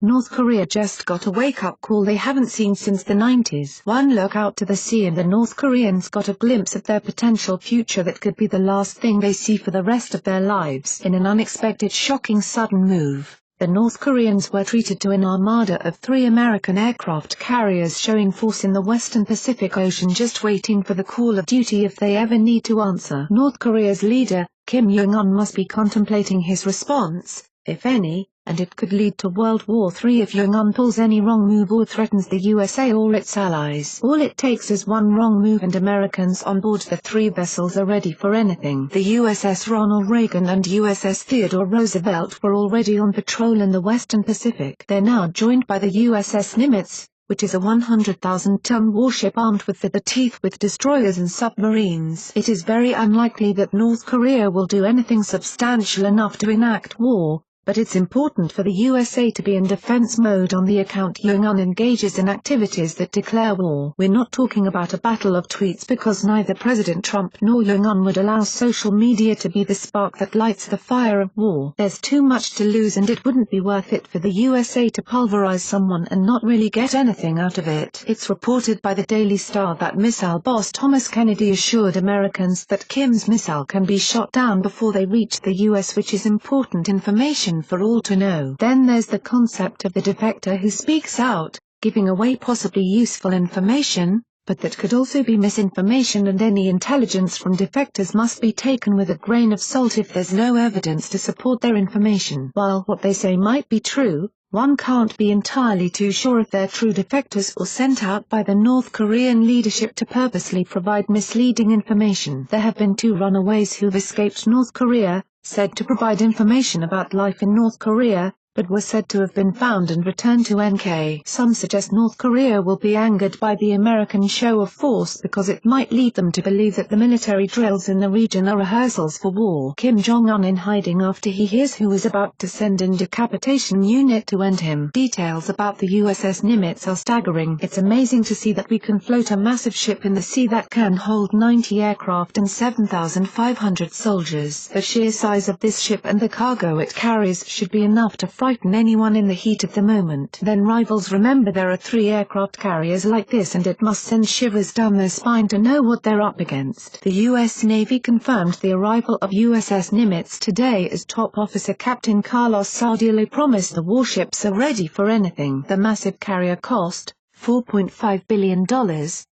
North Korea just got a wake-up call they haven't seen since the 90s. One look out to the sea and the North Koreans got a glimpse of their potential future that could be the last thing they see for the rest of their lives. In an unexpected, shocking, sudden move, the North Koreans were treated to an armada of 3 American aircraft carriers showing force in the western Pacific Ocean, just waiting for the call of duty if they ever need to answer. North Korea's leader, Kim Jong-un, must be contemplating his response, if any, and it could lead to World War III if Jong-un pulls any wrong move or threatens the USA or its allies. All it takes is one wrong move and Americans on board the 3 vessels are ready for anything. The USS Ronald Reagan and USS Theodore Roosevelt were already on patrol in the western Pacific. They're now joined by the USS Nimitz, which is a 100,000-ton warship armed with the teeth with destroyers and submarines. It is very unlikely that North Korea will do anything substantial enough to enact war, but it's important for the USA to be in defense mode on the account Jong-un engages in activities that declare war. We're not talking about a battle of tweets, because neither President Trump nor Jong-un would allow social media to be the spark that lights the fire of war. There's too much to lose, and it wouldn't be worth it for the USA to pulverize someone and not really get anything out of it. It's reported by the Daily Star that missile boss Thomas Kennedy assured Americans that Kim's missile can be shot down before they reach the US, which is important information for all to know. Then there's the concept of the defector who speaks out, giving away possibly useful information, but that could also be misinformation, and any intelligence from defectors must be taken with a grain of salt if there's no evidence to support their information. While what they say might be true, one can't be entirely too sure if they're true defectors or sent out by the North Korean leadership to purposely provide misleading information. There have been 2 runaways who've escaped North Korea, said to provide information about life in North Korea, but were said to have been found and returned to NK. Some suggest North Korea will be angered by the American show of force because it might lead them to believe that the military drills in the region are rehearsals for war. Kim Jong-un in hiding after he hears who is about to send in decapitation unit to end him. Details about the USS Nimitz are staggering. It's amazing to see that we can float a massive ship in the sea that can hold 90 aircraft and 7,500 soldiers. The sheer size of this ship and the cargo it carries should be enough to frighten anyone in the heat of the moment. Then rivals remember there are 3 aircraft carriers like this, and it must send shivers down their spine to know what they're up against. The U.S. Navy confirmed the arrival of USS Nimitz today as Top Officer Captain Carlos Sardiello promised the warships are ready for anything. The massive carrier cost $4.5 billion,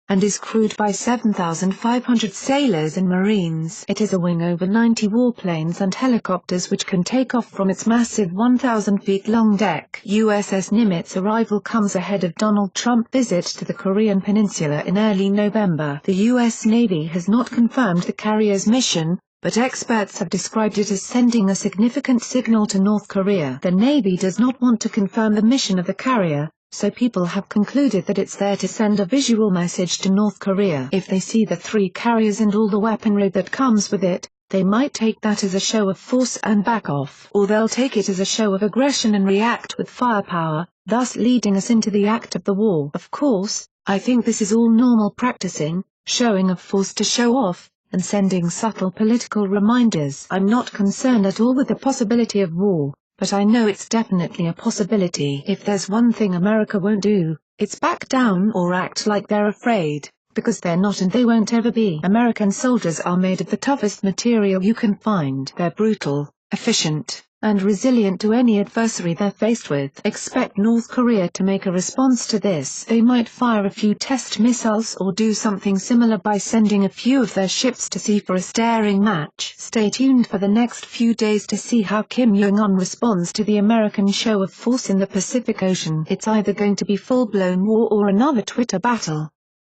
and is crewed by 7,500 sailors and marines. It is a wing over 90 warplanes and helicopters which can take off from its massive 1,000 feet long deck. USS Nimitz arrival comes ahead of Donald Trump's visit to the Korean Peninsula in early November. The U.S. Navy has not confirmed the carrier's mission, but experts have described it as sending a significant signal to North Korea. The Navy does not want to confirm the mission of the carrier, so people have concluded that it's there to send a visual message to North Korea. If they see the 3 carriers and all the weaponry that comes with it, they might take that as a show of force and back off. Or they'll take it as a show of aggression and react with firepower, thus leading us into the act of the war. Of course, I think this is all normal practicing, showing of force to show off, and sending subtle political reminders. I'm not concerned at all with the possibility of war, but I know it's definitely a possibility. If there's one thing America won't do, it's back down or act like they're afraid, because they're not and they won't ever be. American soldiers are made of the toughest material you can find. They're brutal, efficient, and resilient to any adversary they're faced with. Expect North Korea to make a response to this. They might fire a few test missiles or do something similar by sending a few of their ships to sea for a staring match. Stay tuned for the next few days to see how Kim Jong-un responds to the American show of force in the Pacific Ocean. It's either going to be full-blown war or another Twitter battle.